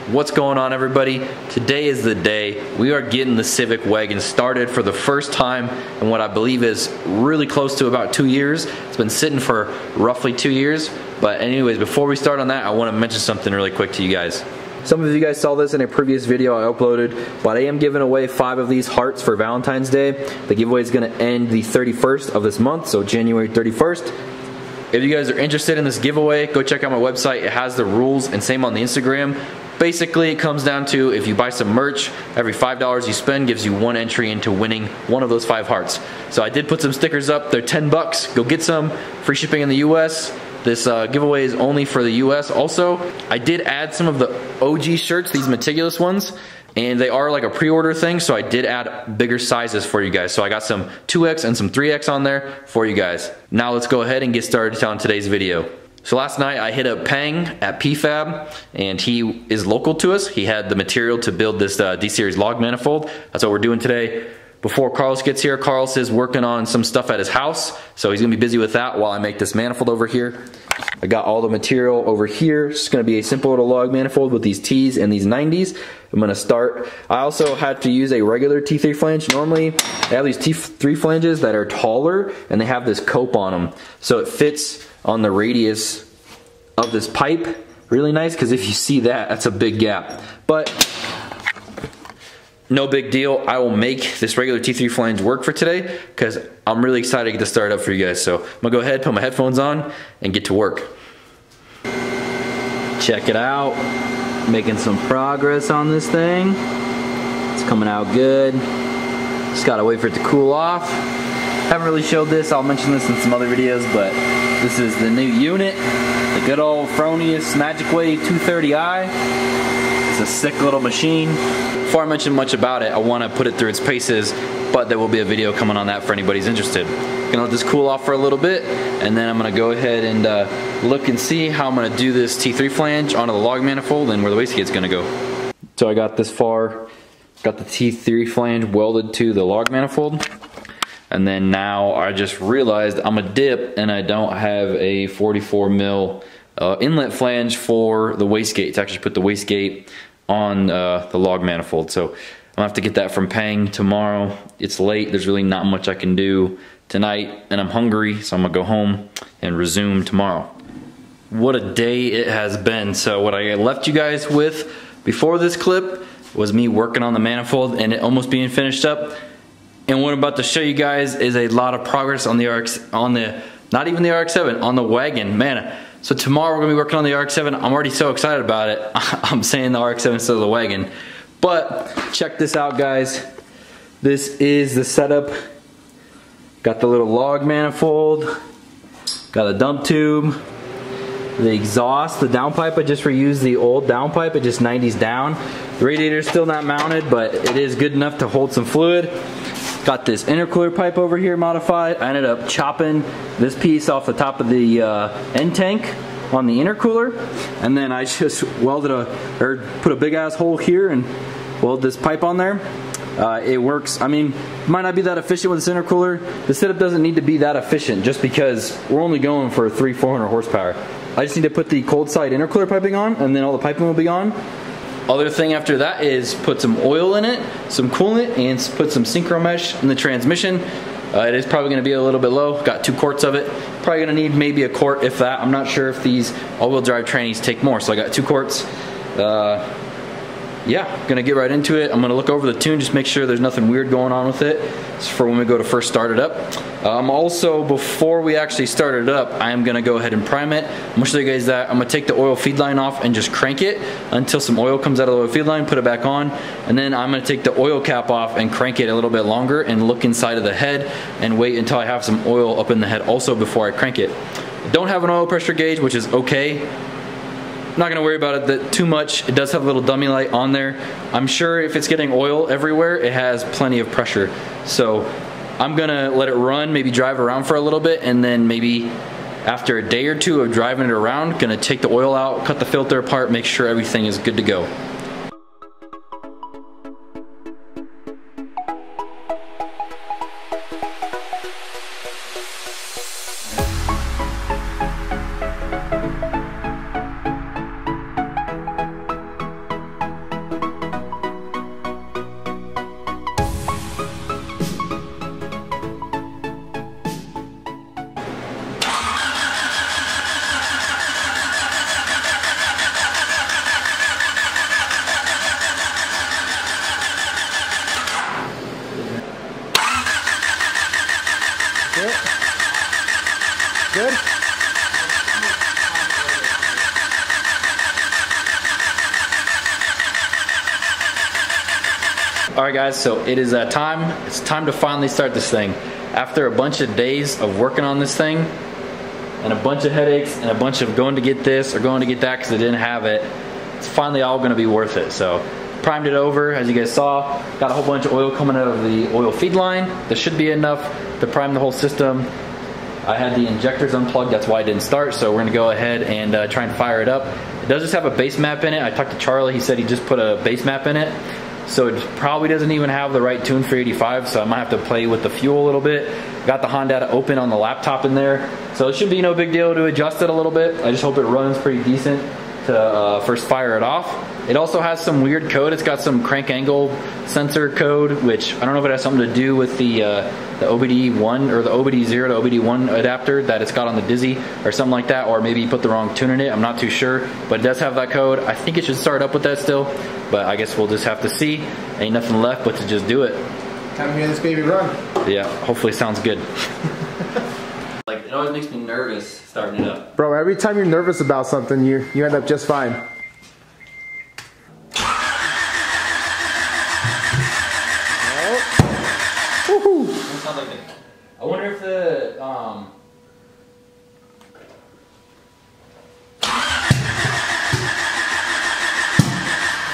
What's going on, everybody? Today is the day. We are getting the Civic wagon started for the first time in what I believe is really close to about 2 years. It's been sitting for roughly 2 years. But anyways, before we start on that, I want to mention something really quick to you guys. Some of you guys saw this in a previous video I uploaded, but I am giving away 5 of these hearts for Valentine's Day. The giveaway is going to end the 31st of this month, so January 31st. If you guys are interested in this giveaway, go check out my website. It has the rules, and same on the Instagram. Basically, it comes down to if you buy some merch, every $5 you spend gives you 1 entry into winning one of those 5 hearts. So I did put some stickers up. They're 10 bucks. Go get some. Free shipping in the US. This giveaway is only for the US. Also, I did add some of the OG shirts, these Metigulous ones, and they are like a pre-order thing, so I did add bigger sizes for you guys. So I got some 2X and some 3X on there for you guys. Now let's go ahead and get started on today's video. So last night I hit up Peng at PFAB, and he is local to us. He had the material to build this D-Series log manifold. That's what we're doing today. Before Carlos gets here, Carlos is working on some stuff at his house, so he's gonna be busy with that while I make this manifold over here. I got all the material over here. It's gonna be a simple little log manifold with these T's and these 90s. I'm gonna start. I also had to use a regular T3 flange. Normally, I have these T3 flanges that are taller, and they have this cope on them. So it fits on the radius of this pipe really nice, because if you see that, that's a big gap. But no big deal. I will make this regular T3 flange work for today because I'm really excited to get this started up for you guys. So I'm gonna go ahead, put my headphones on, and get to work. Check it out. Making some progress on this thing. It's coming out good. Just gotta wait for it to cool off. Haven't really showed this. I'll mention this in some other videos, but this is the new unit. The good old Fronius Magic Wave 230i. It's a sick little machine. Before I mention much about it, I want to put it through its paces, but there will be a video coming on that for anybody who's interested. Gonna let this cool off for a little bit, and then I'm gonna go ahead and look and see how I'm gonna do this T3 flange onto the log manifold and where the wastegate's gonna go. So I got this far, got the T3 flange welded to the log manifold, and then now I just realized I'm a dip and I don't have a 44 mil inlet flange for the wastegate to actually put the wastegate on the log manifold. So I'm gonna have to get that from Peng tomorrow. It's late, there's really not much I can do tonight, and I'm hungry, so I'm gonna go home and resume tomorrow. What a day it has been. So what I left you guys with before this clip was me working on the manifold and it almost being finished up. And what I'm about to show you guys is a lot of progress on the not even the RX-7, on the wagon, man. So tomorrow we're gonna be working on the RX-7. I'm already so excited about it. I'm saying the RX-7 instead of the wagon. But check this out, guys. This is the setup. Got the little log manifold, got a dump tube, the exhaust, the downpipe. I just reused the old downpipe. It just 90s down. The radiator's still not mounted, but it is good enough to hold some fluid. Got this intercooler pipe over here modified. I ended up chopping this piece off the top of the end tank on the intercooler, and then I just welded put a big ass hole here and welded this pipe on there. It works. I mean, it might not be that efficient with this intercooler. The setup doesn't need to be that efficient just because we're only going for 300-400 horsepower. I just need to put the cold side intercooler piping on, and then all the piping will be on. Other thing after that is put some oil in it, some coolant, and put some synchro mesh in the transmission. It is probably going to be a little bit low. Got 2 quarts of it. Probably going to need maybe a quart, if that. I'm not sure if these all-wheel drive trannies take more, so I got 2 quarts. Yeah, gonna get right into it. I'm gonna look over the tune, just make sure there's nothing weird going on with it. It's for when we go to first start it up. Also, before we actually start it up, I am gonna go ahead and prime it. I'm gonna show you guys that. I'm gonna take the oil feed line off and just crank it until some oil comes out of the oil feed line, put it back on, and then I'm gonna take the oil cap off and crank it a little bit longer and look inside of the head and wait until I have some oil up in the head also before I crank it. I don't have an oil pressure gauge, which is okay. I'm not gonna worry about it too much. It does have a little dummy light on there. I'm sure if it's getting oil everywhere, it has plenty of pressure. So I'm gonna let it run, maybe drive around for a little bit, and then maybe after a day or two of driving it around, gonna take the oil out, cut the filter apart, make sure everything is good to go. Alright guys, so it is time. It's time to finally start this thing. After a bunch of days of working on this thing, and a bunch of headaches, and a bunch of going to get this or going to get that because I didn't have it, it's finally all going to be worth it. So, primed it over, as you guys saw. Got a whole bunch of oil coming out of the oil feed line. There should be enough to prime the whole system. I had the injectors unplugged, that's why it didn't start, so we're going to go ahead and try and fire it up. It does just have a base map in it. I talked to Charlie, he said he just put a base map in it. So it probably doesn't even have the right tune for 85, so I might have to play with the fuel a little bit. Got the Honda open on the laptop in there, so it should be no big deal to adjust it a little bit. I just hope it runs pretty decent to first fire it off. It also has some weird code. It's got some crank angle sensor code, which I don't know if it has something to do with the OBD1 or the OBD0 to OBD1 adapter that it's got on the Dizzy or something like that, or maybe you put the wrong tune in it. I'm not too sure, but it does have that code. I think it should start up with that still, but I guess we'll just have to see. Ain't nothing left but to just do it. Time to hear this baby run. Yeah, hopefully it sounds good. Like, it always makes me nervous starting it up. Bro, every time you're nervous about something, you end up just fine. I wonder if the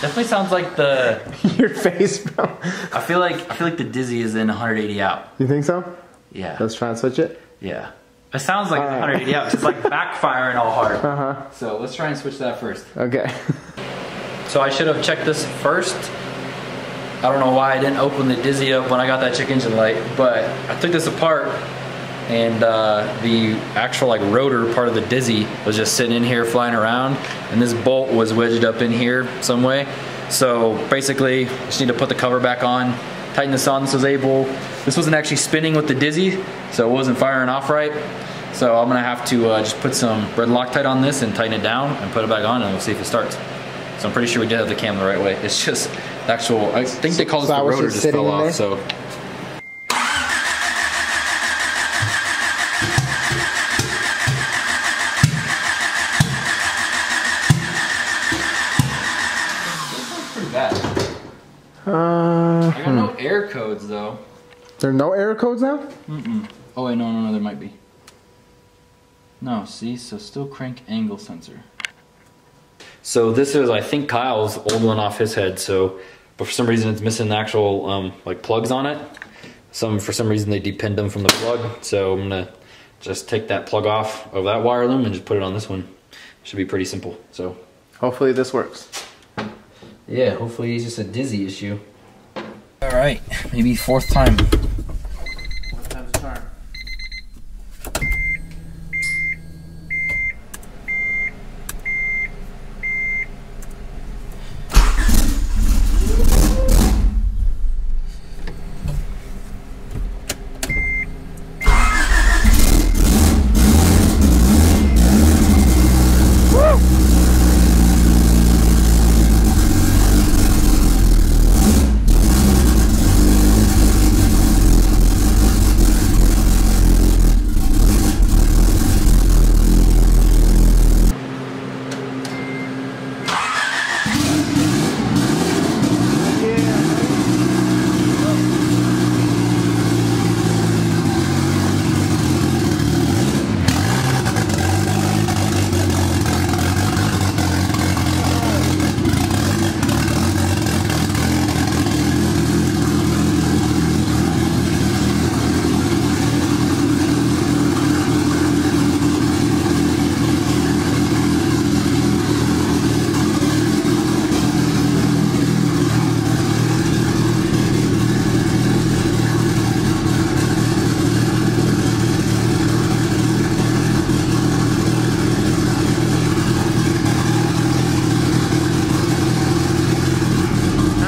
definitely sounds like the your face, bro. I feel like the Dizzy is in 180 out. You think so? Yeah. Let's try and switch it. Yeah. It sounds like 180 out. It's like backfiring all hard. So let's try and switch that first. Okay. So I should have checked this first. I don't know why I didn't open the Dizzy up when I got that check engine light, but I took this apart and the actual like rotor part of the Dizzy was just sitting in here flying around, and this bolt was wedged up in here some way. So basically, just need to put the cover back on, tighten this on. This wasn't actually spinning with the Dizzy, so it wasn't firing off right. So I'm gonna have to just put some red Loctite on this and tighten it down and put it back on, and we'll see if it starts. So I'm pretty sure we did have the cam the right way. It's just the actual, I think they call this the rotor just fell off, so. That's pretty bad. I got no error codes though. There are no error codes now? Oh wait, no, there might be. No, see, so still crank angle sensor. So this is, I think, Kyle's old one off his head, so, but for some reason it's missing the actual like plugs on it. For some reason they depinned them from the plug, so I'm gonna just take that plug off of that wire loom and just put it on this one. Should be pretty simple, so. Hopefully this works. Yeah, hopefully it's just a Dizzy issue. All right, maybe fourth time. Fourth time's a charm.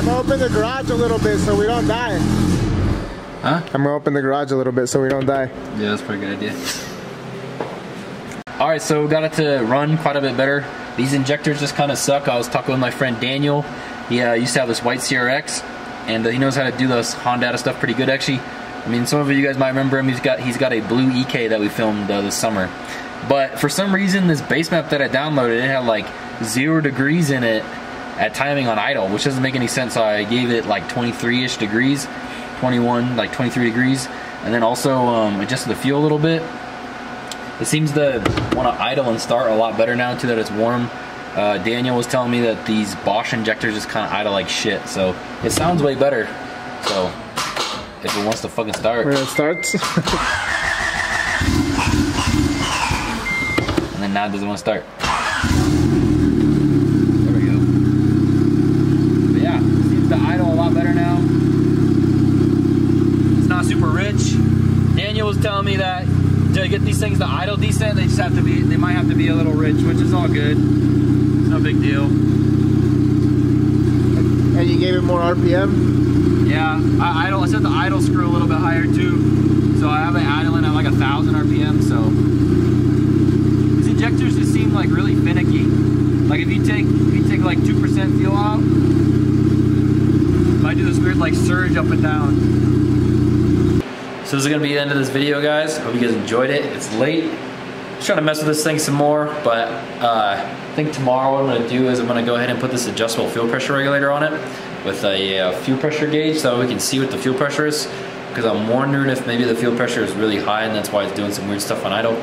Open the garage a little bit so we don't die. Huh? I'm gonna open the garage a little bit so we don't die. Yeah, that's a pretty good idea. Alright, so we got it to run quite a bit better. These injectors just kind of suck. I was talking with my friend Daniel. He used to have this white CRX, and he knows how to do this Honda stuff pretty good actually. I mean, some of you guys might remember him. He's got a blue EK that we filmed this summer. But for some reason, this base map that I downloaded, it had like 0 degrees in it at timing on idle, which doesn't make any sense. So I gave it like 23-ish degrees, 21, like 23 degrees, and then also adjusted the fuel a little bit. It seems to want to idle and start a lot better now too that it's warm. Daniel was telling me that these Bosch injectors just kind of idle like shit, so it sounds way better. So if it wants to fucking start, when it starts. And then now it doesn't want to start. There we go. But yeah, it seems to idle a lot better now. It's not super rich. Daniel was telling me that to get these things to idle decent, they just have to be, they might have to be a little rich, which is all good. It's no big deal. And you gave it more RPM? Yeah, I set the idle screw a little bit higher too. So I have it idling at like 1,000 RPM, so. These injectors just seem like really finicky. Like if you take like 2% fuel out, it might do this weird like surge up and down. So this is gonna be the end of this video, guys. Hope you guys enjoyed it. It's late. Just trying to mess with this thing some more, but I think tomorrow what I'm gonna do is I'm gonna go ahead and put this adjustable fuel pressure regulator on it with a fuel pressure gauge so we can see what the fuel pressure is, because I'm wondering if maybe the fuel pressure is really high and that's why it's doing some weird stuff on idle.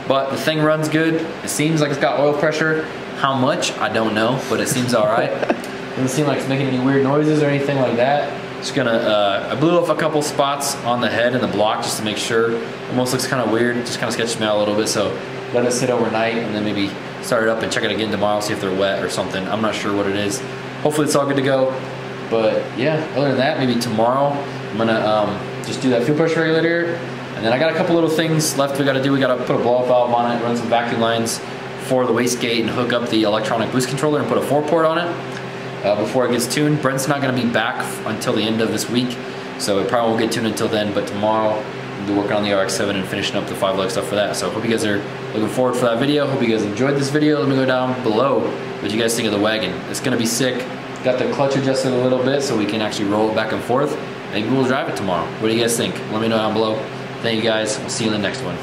But the thing runs good. It seems like it's got oil pressure. How much? I don't know, but it seems all right. Doesn't seem like it's making any weird noises or anything like that. Just gonna, I blew off a couple spots on the head and the block just to make sure. Almost looks kind of weird, just kind of sketched me out a little bit, so let it sit overnight and then maybe start it up and check it again tomorrow, see if they're wet or something. I'm not sure what it is. Hopefully it's all good to go. But yeah, other than that, maybe tomorrow I'm gonna just do that fuel pressure regulator. And then I got a couple little things left we gotta do. We gotta put a blow off valve on it, run some vacuum lines for the wastegate and hook up the electronic boost controller and put a 4-port on it. Before it gets tuned. Brent's not going to be back until the end of this week, so it probably won't get tuned until then, but tomorrow we'll be working on the RX-7 and finishing up the 5-lug stuff for that. So hope you guys are looking forward for that video. Hope you guys enjoyed this video. Let me go down below what you guys think of the wagon. It's going to be sick. Got the clutch adjusted a little bit so we can actually roll it back and forth. Maybe we'll drive it tomorrow. What do you guys think? Let me know down below. Thank you guys. We'll see you in the next one.